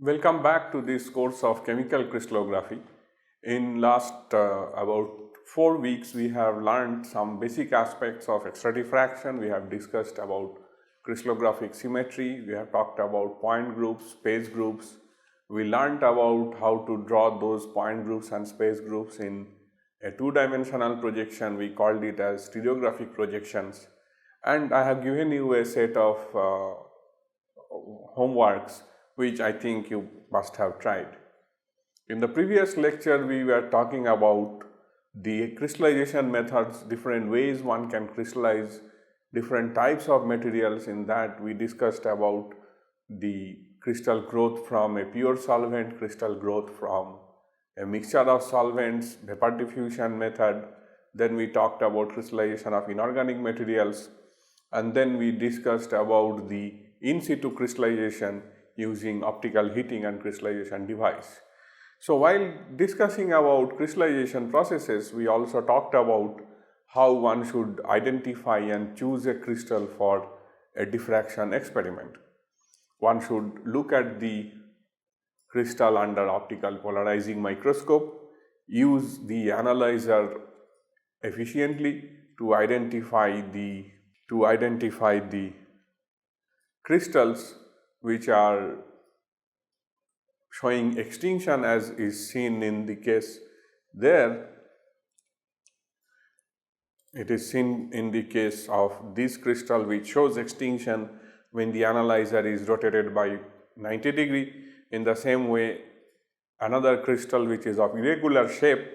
Welcome back to this course of chemical crystallography. In last about 4 weeks we have learned some basic aspects of extra diffraction. We have discussed about crystallographic symmetry, we have talked about point groups, space groups. We learned about how to draw those point groups and space groups in a two-dimensional projection. We called it as stereographic projections, and I have given you a set of homeworks which I think you must have tried. In the previous lecture, we were talking about the crystallization methods, different ways one can crystallize different types of materials. In that, we discussed about the crystal growth from a pure solvent, crystal growth from a mixture of solvents, vapor diffusion method. Then we talked about crystallization of inorganic materials, and then we discussed about the in situ crystallization using optical heating and crystallization device. So while discussing about crystallization processes, we also talked about how one should identify and choose a crystal for a diffraction experiment. One should look at the crystal under optical polarizing microscope, use the analyzer efficiently to identify the crystals which are showing extinction, as is seen in the case there. It is seen in the case of this crystal which shows extinction when the analyzer is rotated by 90 degree. In the same way, another crystal which is of irregular shape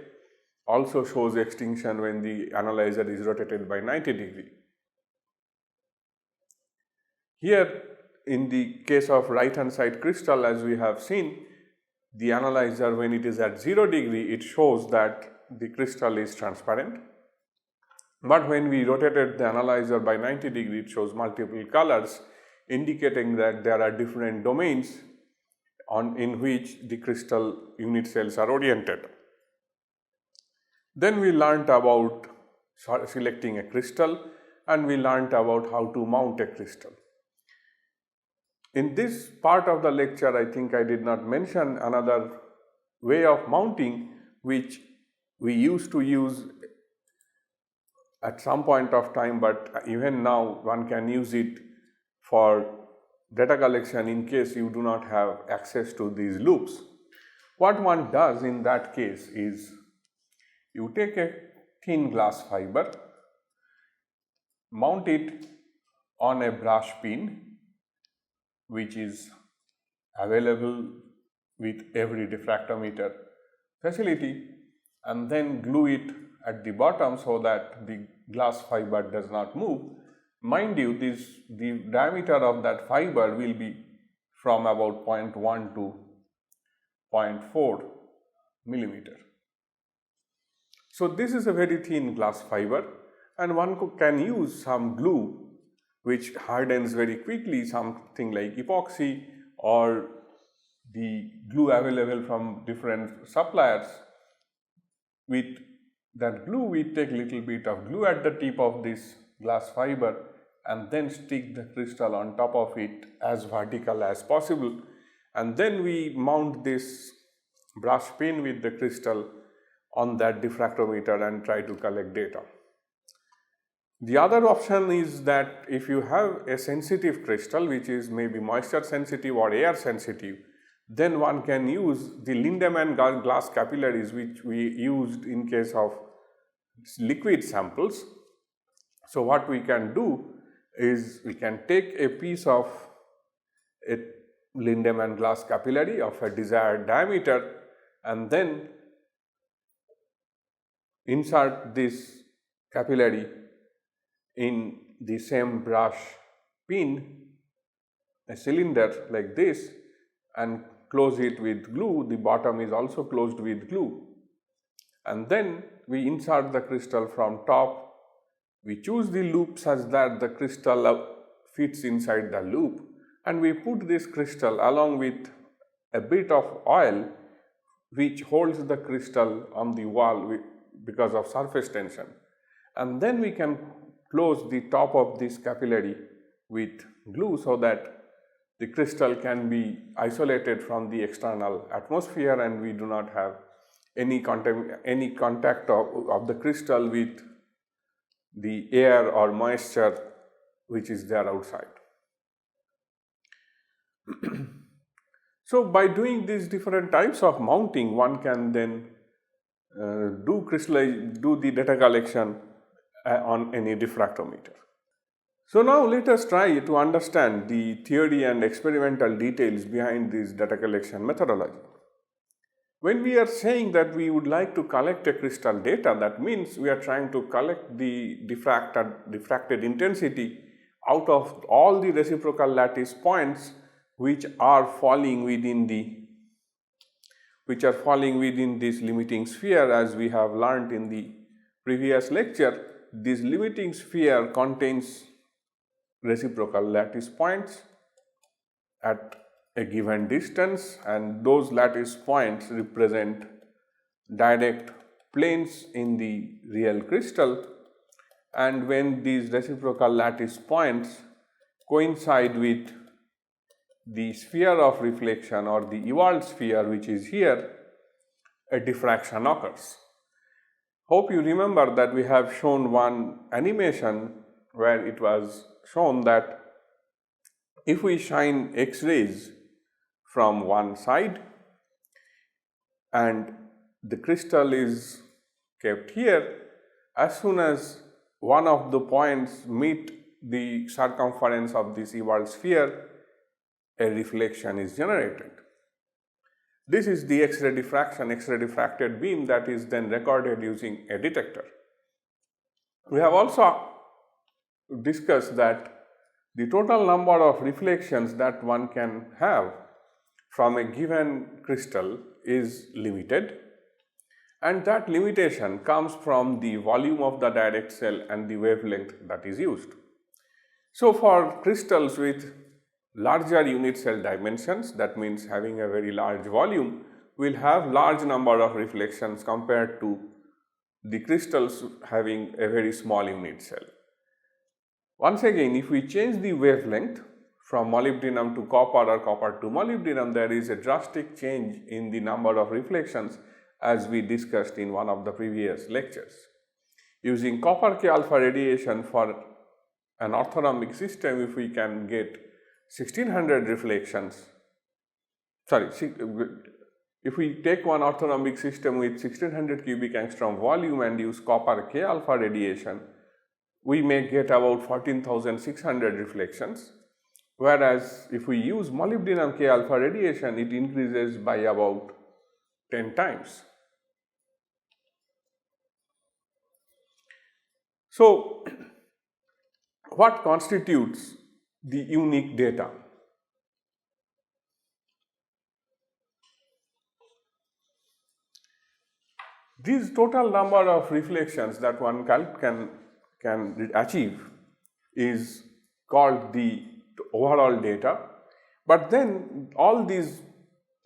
also shows extinction when the analyzer is rotated by 90 degree. Here, in the case of right hand side crystal, as we have seen, the analyzer, when it is at 0 degree, it shows that the crystal is transparent. But when we rotated the analyzer by 90 degree, it shows multiple colors, indicating that there are different domains in which the crystal unit cells are oriented. Then we learnt about selecting a crystal, and we learnt about how to mount a crystal. In this part of the lecture, I think I did not mention another way of mounting which we used to use at some point of time, but even now one can use it for data collection in case you do not have access to these loops. What one does in that case is you take a thin glass fiber, mount it on a brush pin which is available with every diffractometer facility, and then glue it at the bottom so that the glass fiber does not move. Mind you, the diameter of that fiber will be from about 0.1 to 0.4 millimeter. So this is a very thin glass fiber, and one can use some glue which hardens very quickly, something like epoxy or the glue available from different suppliers. With that glue, we take little bit of glue at the tip of this glass fiber and then stick the crystal on top of it as vertical as possible, and then we mount this brush pin with the crystal on that diffractometer and try to collect data. The other option is that if you have a sensitive crystal which is maybe moisture sensitive or air sensitive, then one can use the Lindemann glass capillaries which we used in case of liquid samples. So what we can do is we can take a piece of a Lindemann glass capillary of a desired diameter and then insert this capillary in the same brush pin, a cylinder like this, and close it with glue. The bottom is also closed with glue, and then we insert the crystal from top. We choose the loop such that the crystal fits inside the loop, and we put this crystal along with a bit of oil which holds the crystal on the wall because of surface tension, and then we can close the top of this capillary with glue so that the crystal can be isolated from the external atmosphere and we do not have any contact of the crystal with the air or moisture which is there outside. So by doing these different types of mounting, one can then do the data collection on any diffractometer. So now let us try to understand the theory and experimental details behind this data collection methodology. When we are saying that we would like to collect a crystal data, that means we are trying to collect the diffracted intensity out of all the reciprocal lattice points which are falling within this limiting sphere. As we have learned in the previous lecture, this limiting sphere contains reciprocal lattice points at a given distance, and those lattice points represent direct planes in the real crystal. And when these reciprocal lattice points coincide with the sphere of reflection or the evolved sphere which is here, a diffraction occurs. Hope you remember that we have shown one animation where it was shown that if we shine X-rays from one side and the crystal is kept here, as soon as one of the points meet the circumference of this evolved sphere, a reflection is generated. This is the X-ray diffraction, X-ray diffracted beam that is then recorded using a detector. We have also discussed that the total number of reflections that one can have from a given crystal is limited, and that limitation comes from the volume of the direct cell and the wavelength that is used. So for crystals with larger unit cell dimensions, that means having a very large volume, will have large number of reflections compared to the crystals having a very small unit cell. Once again, if we change the wavelength from molybdenum to copper or copper to molybdenum, there is a drastic change in the number of reflections, as we discussed in one of the previous lectures. Using copper K alpha radiation for an orthorhombic system, if we can get 1600 reflections, if we take one orthorhombic system with 1600 cubic angstrom volume and use copper K alpha radiation, we may get about 14,600 reflections, whereas if we use molybdenum K alpha radiation, it increases by about 10 times. So, what constitutes the unique data? This total number of reflections that one can achieve is called the overall data, but then all these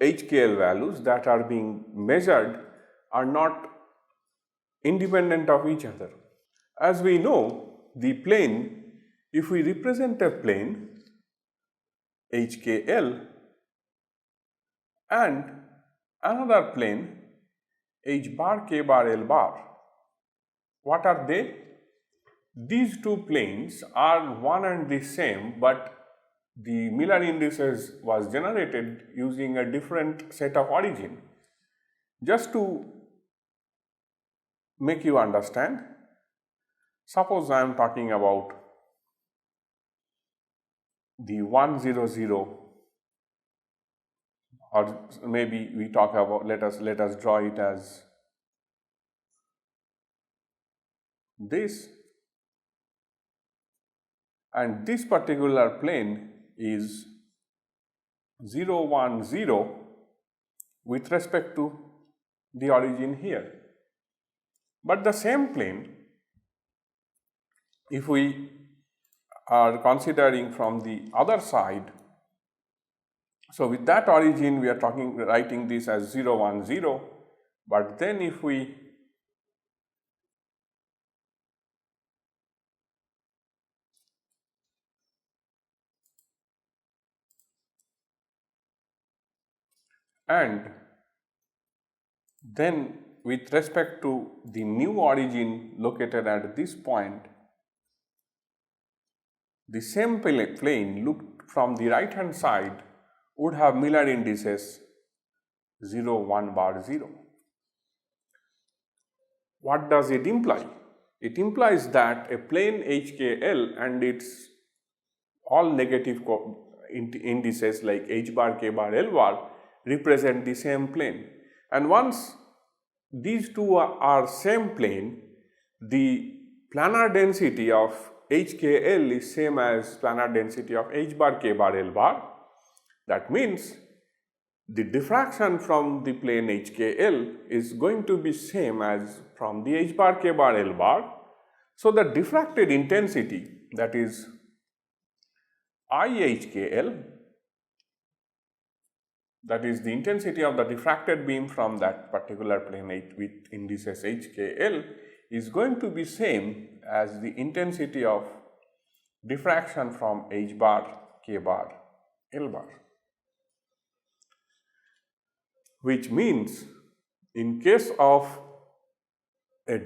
HKL values that are being measured are not independent of each other. As we know, the plane, if we represent a plane HKL and another plane H bar K bar L bar, what are they? These two planes are one and the same, but the Miller indices was generated using a different set of origin. Just to make you understand, suppose I am talking about the 100, or maybe we talk about, let us draw it as this, and this particular plane is 0, 1, 0 with respect to the origin here. But the same plane, if we are considering from the other side, so with that origin we are writing this as 0, 1, 0, but then if we and then with respect to the new origin located at this point, the same plane looked from the right hand side would have Miller indices 0, 1 bar 0. What does it imply? It implies that a plane HKL and its all negative indices like H bar, K bar, L bar represent the same plane, and once these two are same plane, the planar density of HKL is same as planar density of H bar, K bar, L bar. That means the diffraction from the plane HKL is going to be same as from the H bar, K bar, L bar. So the diffracted intensity, that is IHKL, that is the intensity of the diffracted beam from that particular plane with indices HKL, is going to be same as the intensity of diffraction from H bar, K bar, L bar. Which means in case of a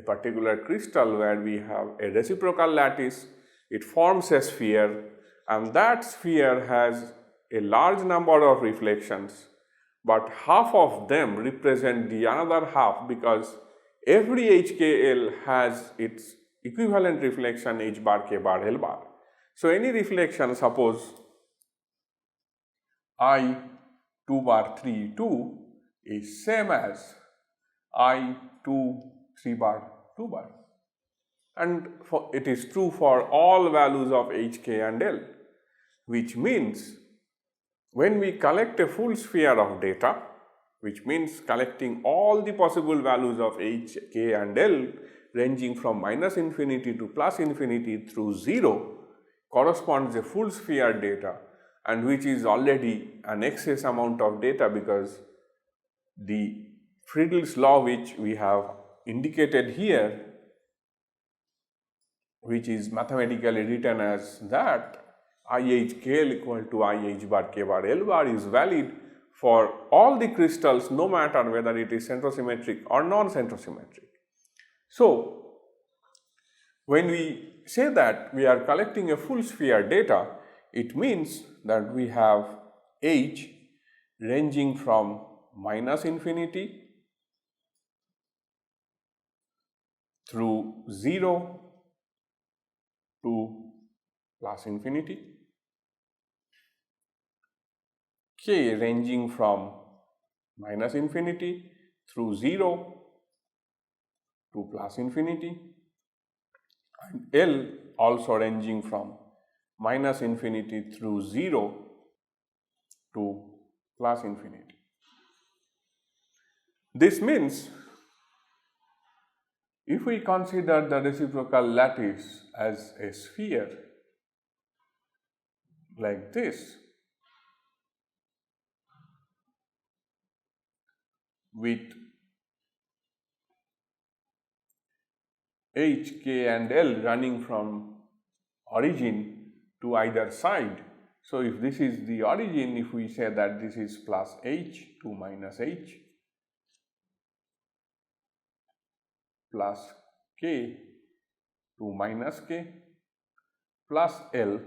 particular crystal where we have a reciprocal lattice, it forms a sphere, and that sphere has a large number of reflections, but half of them represent the another half because every HKL has its equivalent reflection H bar, K bar, L bar. So any reflection, suppose I 2 bar 3 2 is same as I 2 3 bar 2 bar, and it is true for all values of H, K and L, which means when we collect a full sphere of data, which means collecting all the possible values of H, K and L ranging from minus infinity to plus infinity through 0 corresponds a full sphere data, and which is already an excess amount of data because the Friedel's law, which we have indicated here, which is mathematically written as that IHKL equal to IH bar K bar L bar, is valid for all the crystals no matter whether it is centrosymmetric or non-centrosymmetric. So when we say that we are collecting a full sphere data, it means that we have H ranging from minus infinity through 0 to plus infinity, K ranging from minus infinity through 0 to plus infinity, and L also ranging from minus infinity through 0 to plus infinity. This means if we consider the reciprocal lattice as a sphere like this, with H, K and L running from origin to either side. So if this is the origin, if we say that this is plus H to minus H plus K to minus K plus L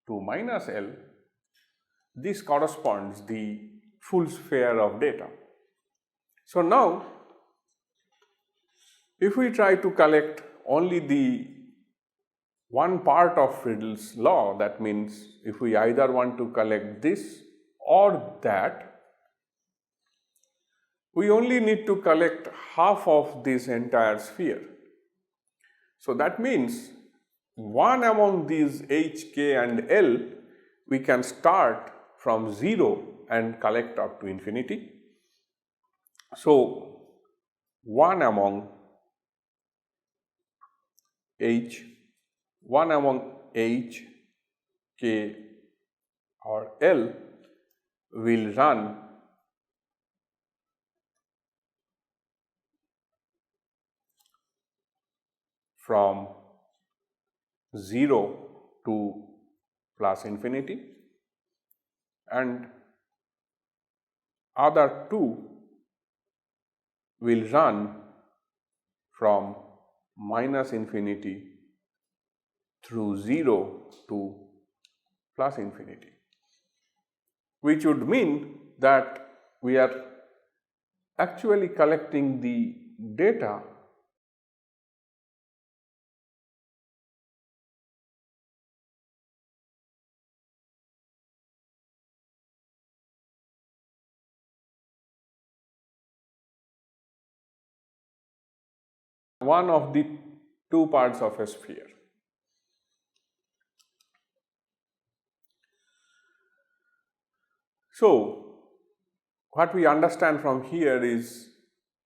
to minus L, this corresponds the full sphere of data. So now if we try to collect only the one part of Friedel's law, that means if we either want to collect this or that, we only need to collect half of this entire sphere. So that means one among these H, K and L, we can start from 0 and collect up to infinity. So one among H, K or L will run from 0 to plus infinity, and other two will run from minus infinity through 0 to plus infinity, which would mean that we are actually collecting the data one of the two parts of a sphere. So, what we understand from here is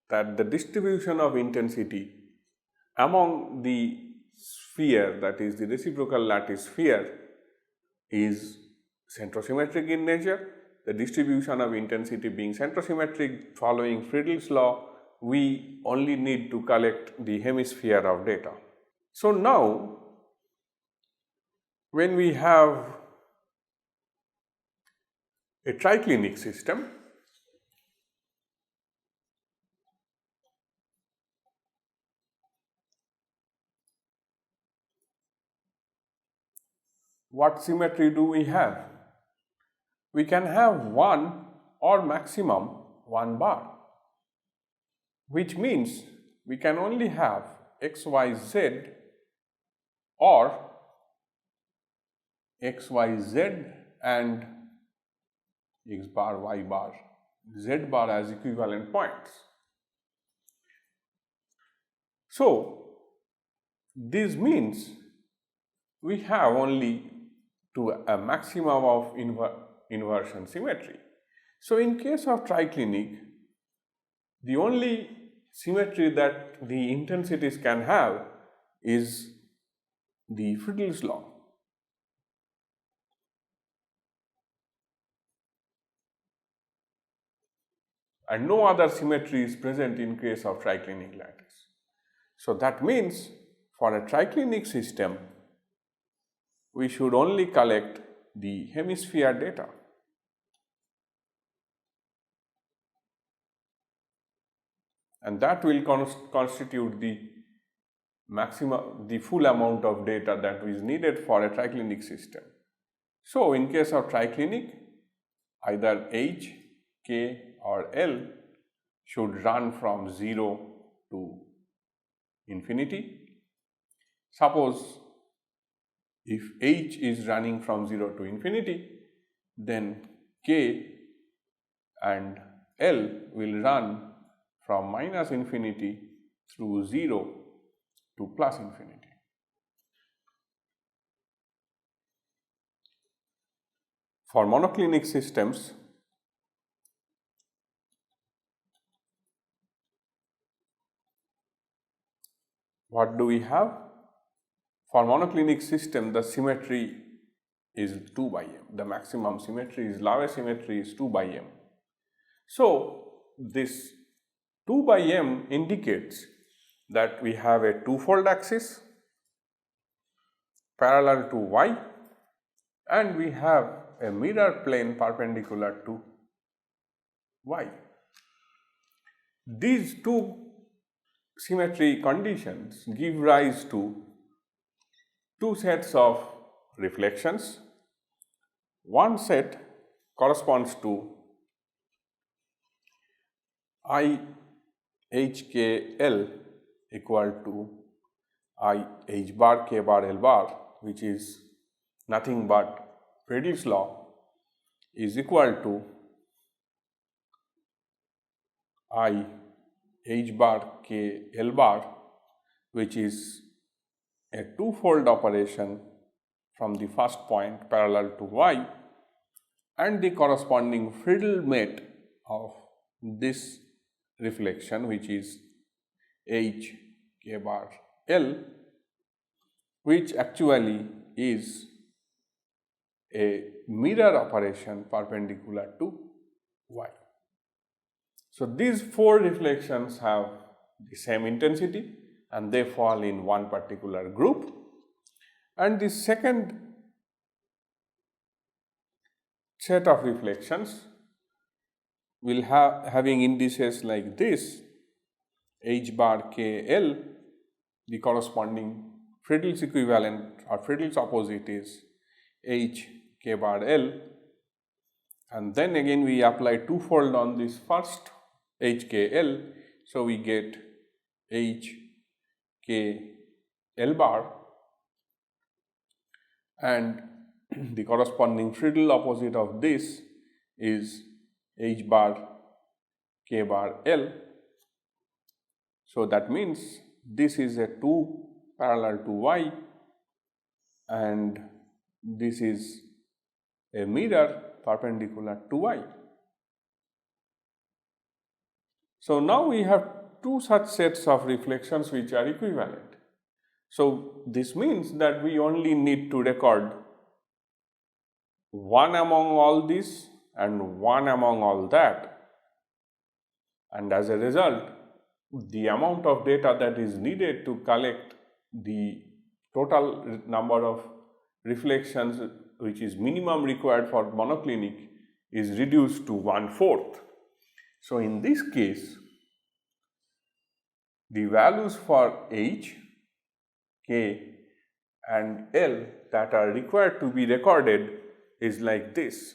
that the distribution of intensity among the sphere, that is the reciprocal lattice sphere, is centrosymmetric in nature. The distribution of intensity being centrosymmetric following Friedel's law, we only need to collect the hemisphere of data. So now, when we have a triclinic system, what symmetry do we have? We can have one or maximum one bar, which means we can only have x, y, z or x, y, z and x bar, y bar, z bar as equivalent points. So, this means we have only to a maximum of inversion symmetry. So, in case of triclinic, the only symmetry that the intensities can have is the Friedel's law. And no other symmetry is present in case of triclinic lattice. So, that means for a triclinic system, we should only collect the hemisphere data. And that will constitute the full amount of data that is needed for a triclinic system. So, in case of triclinic, either H, K or L should run from 0 to infinity. Suppose if H is running from 0 to infinity, then K and L will run from minus infinity through 0 to plus infinity. For monoclinic systems, what do we have? For monoclinic system, the symmetry is 2 by m. The maximum symmetry is Laue symmetry is 2 by m. So, this 2 by m indicates that we have a two-fold axis parallel to y and we have a mirror plane perpendicular to y. These two symmetry conditions give rise to two sets of reflections. One set corresponds to I HKL equal to I H bar K bar L bar, which is nothing but Friedel's law, is equal to I H bar K L bar, which is a two-fold operation from the first point parallel to y and the corresponding Friedel mate of this reflection, which is H K bar L, which actually is a mirror operation perpendicular to y. So, these four reflections have the same intensity and they fall in one particular group, and the second set of reflections will having indices like this, h bar k l, the corresponding Friedel's equivalent or Friedel's opposite is h k bar l, and then again we apply twofold on this first h k l, so we get h k l bar, and the corresponding Friedel opposite of this is h bar k bar l. So that means this is a 2 parallel to y and this is a mirror perpendicular to y. So now we have two such sets of reflections which are equivalent. So this means that we only need to record one among all this and one among all that, and as a result the amount of data that is needed to collect the total number of reflections which is minimum required for monoclinic is reduced to 1/4. So in this case the values for h, k and l that are required to be recorded is like this.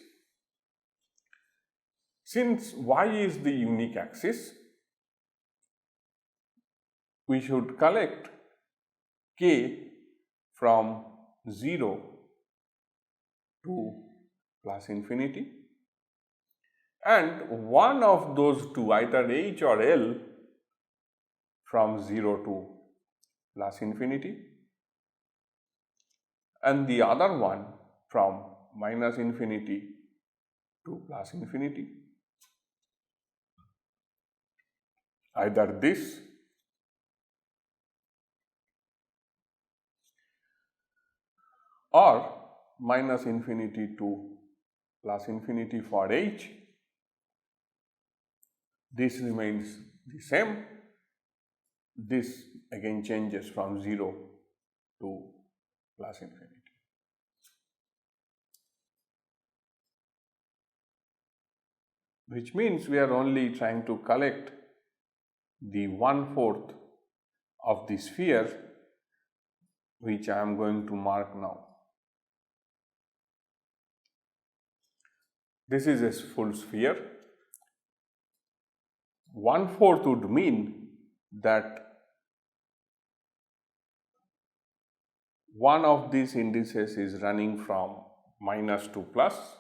Since y is the unique axis, we should collect k from 0 to plus infinity, and one of those two, either h or l, from 0 to plus infinity, and the other one from minus infinity to plus infinity. Either this or minus infinity to plus infinity for h. This remains the same. This again changes from 0 to plus infinity. Which means we are only trying to collect the 1/4 of the sphere, which I am going to mark now. This is a full sphere. 1/4 would mean that one of these indices is running from minus to plus,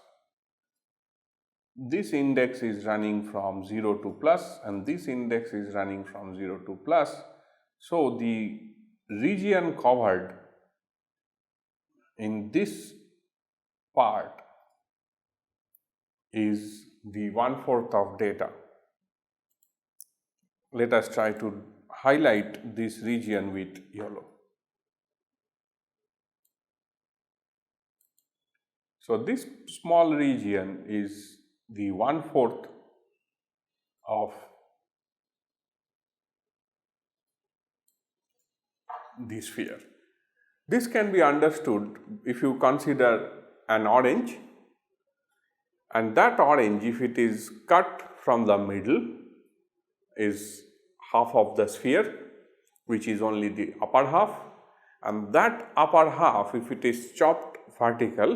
this index is running from 0 to plus, and this index is running from 0 to plus. So the region covered in this part is the 1/4 of data. Let us try to highlight this region with yellow. So this small region is the 1/4 of the sphere. This can be understood if you consider an orange, and that orange, if it is cut from the middle, is half of the sphere, which is only the upper half, and that upper half, if it is chopped vertical,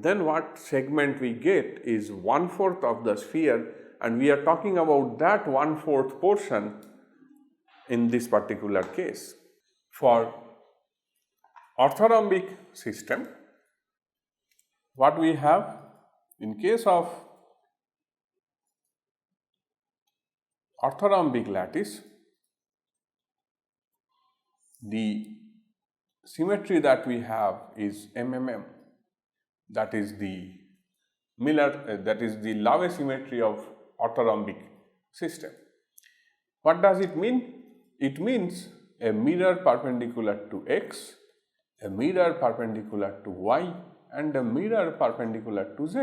then what segment we get is 1/4 of the sphere, and we are talking about that 1/4 portion in this particular case. For orthorhombic system, what we have in case of orthorhombic lattice, the symmetry that we have is MMM. That is the Laue symmetry of orthorhombic system. What does it mean? It means a mirror perpendicular to x, a mirror perpendicular to y, and a mirror perpendicular to z.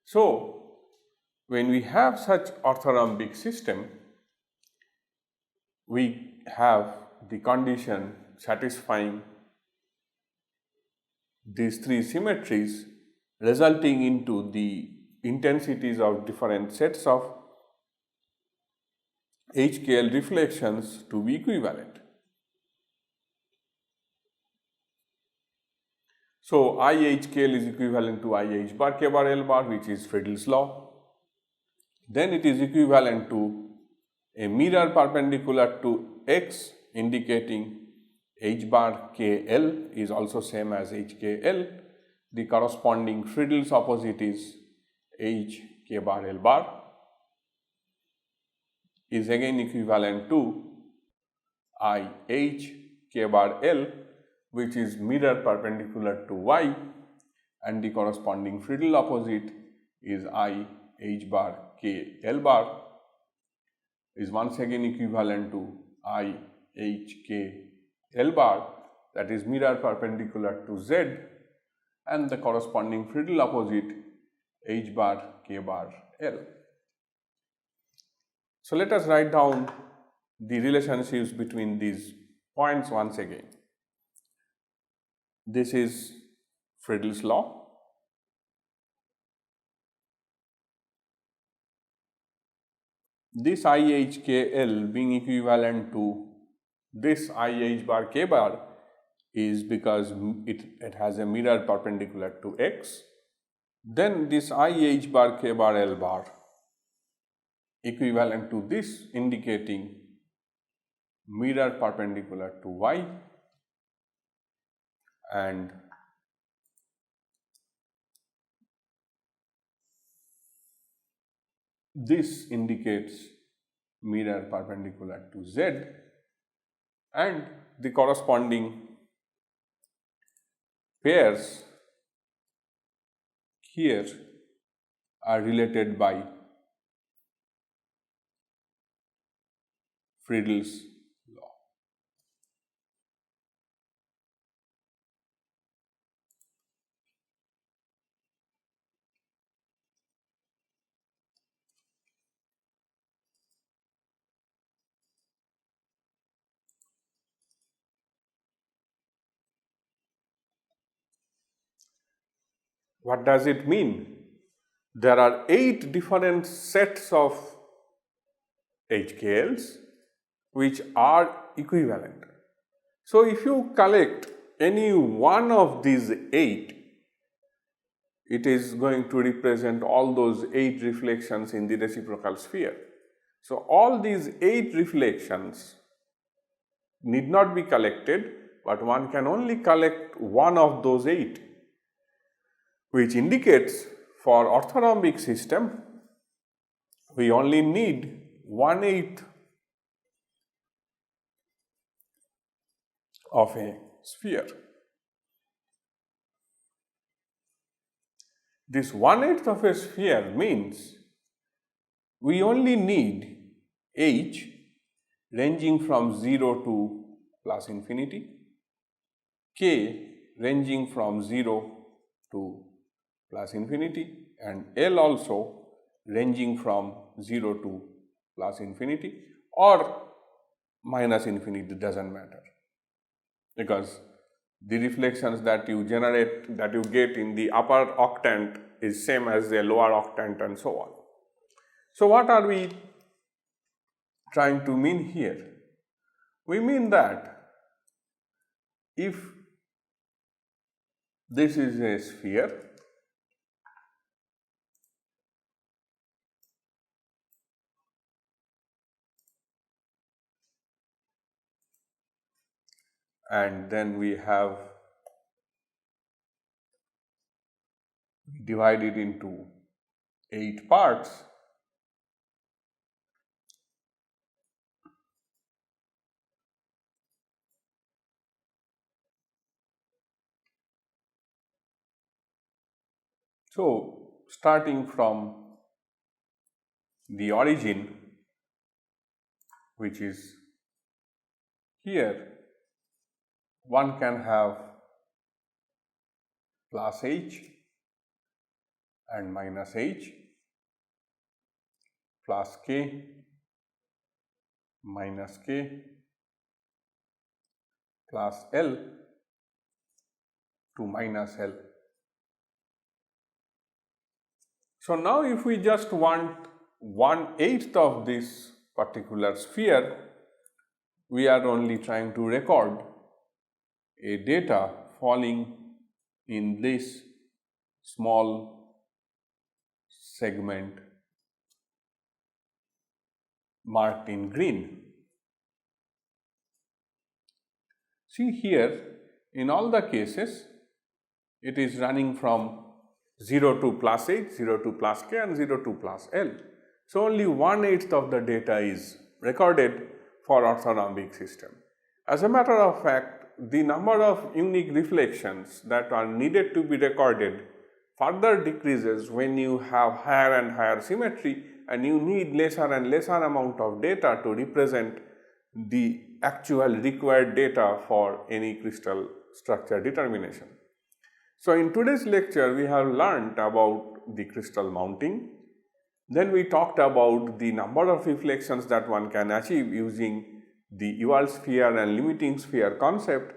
So when we have such orthorhombic system, we have the condition satisfying these three symmetries resulting into the intensities of different sets of HKL reflections to be equivalent. So IHKL is equivalent to IH bar K bar L bar, which is Friedel's law. Then it is equivalent to a mirror perpendicular to X, indicating H bar KL is also same as HKL. The corresponding Friedel's opposite is H K bar L bar, is again equivalent to IH K bar L, which is mirror perpendicular to Y, and the corresponding Friedel opposite is IH bar K L bar, is once again equivalent to IH K L bar, that is mirror perpendicular to Z, and the corresponding Friedel opposite H bar K bar L. So let us write down the relationships between these points once again. This is Friedel's law. This IHKL being equivalent to this IH bar K bar is because it has a mirror perpendicular to X. Then this IH bar K bar L bar equivalent to this, indicating mirror perpendicular to Y, and this indicates mirror perpendicular to Z, and the corresponding pairs here are related by Friedel's law. What does it mean? There are 8 different sets of HKLs which are equivalent. So if you collect any one of these 8, it is going to represent all those 8 reflections in the reciprocal sphere. So all these 8 reflections need not be collected, but one can only collect one of those 8, which indicates for orthorhombic system we only need 1/8 of a sphere. This 1/8 of a sphere means we only need H ranging from 0 to plus infinity, K ranging from 0 to plus infinity, and L also ranging from 0 to plus infinity or minus infinity, doesn't matter, because the reflections that you generate, that you get in the upper octant is same as the lower octant, and so on. So what are we trying to mean here? We mean that if this is a sphere, and then we have divided into 8 parts, so starting from the origin, which is here, one can have plus H and minus H, plus K, minus K, plus L to minus L. So now if we just want 1/8 of this particular sphere, we are only trying to record a data falling in this small segment marked in green. See here, in all the cases, it is running from 0 to plus h, 0 to plus k and 0 to plus l. So only 1/8 of the data is recorded for orthorhombic system. As a matter of fact, the number of unique reflections that are needed to be recorded further decreases when you have higher and higher symmetry and you need lesser and lesser amount of data to represent the actual required data for any crystal structure determination. So in today's lecture, we have learnt about the crystal mounting. Then we talked about the number of reflections that one can achieve using the Ewald sphere and limiting sphere concept,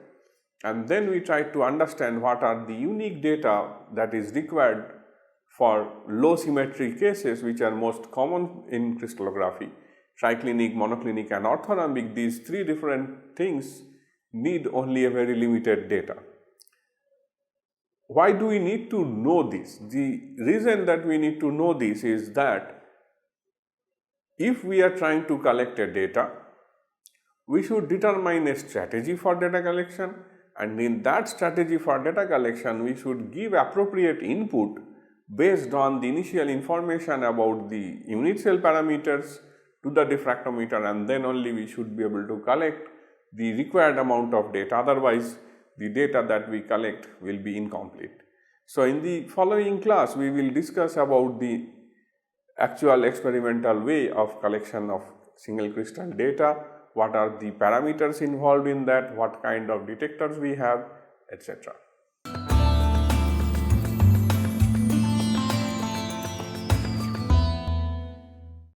and then we tried to understand what are the unique data that is required for low symmetry cases which are most common in crystallography. Triclinic, monoclinic and orthorhombic, these three different things need only a very limited data. Why do we need to know this? The reason that we need to know this is that if we are trying to collect a data, we should determine a strategy for data collection, and in that strategy for data collection, we should give appropriate input based on the initial information about the unit cell parameters to the diffractometer, and then only we should be able to collect the required amount of data. Otherwise, the data that we collect will be incomplete. So in the following class, we will discuss about the actual experimental way of collection of single crystal data, what are the parameters involved in that, what kind of detectors we have, etc.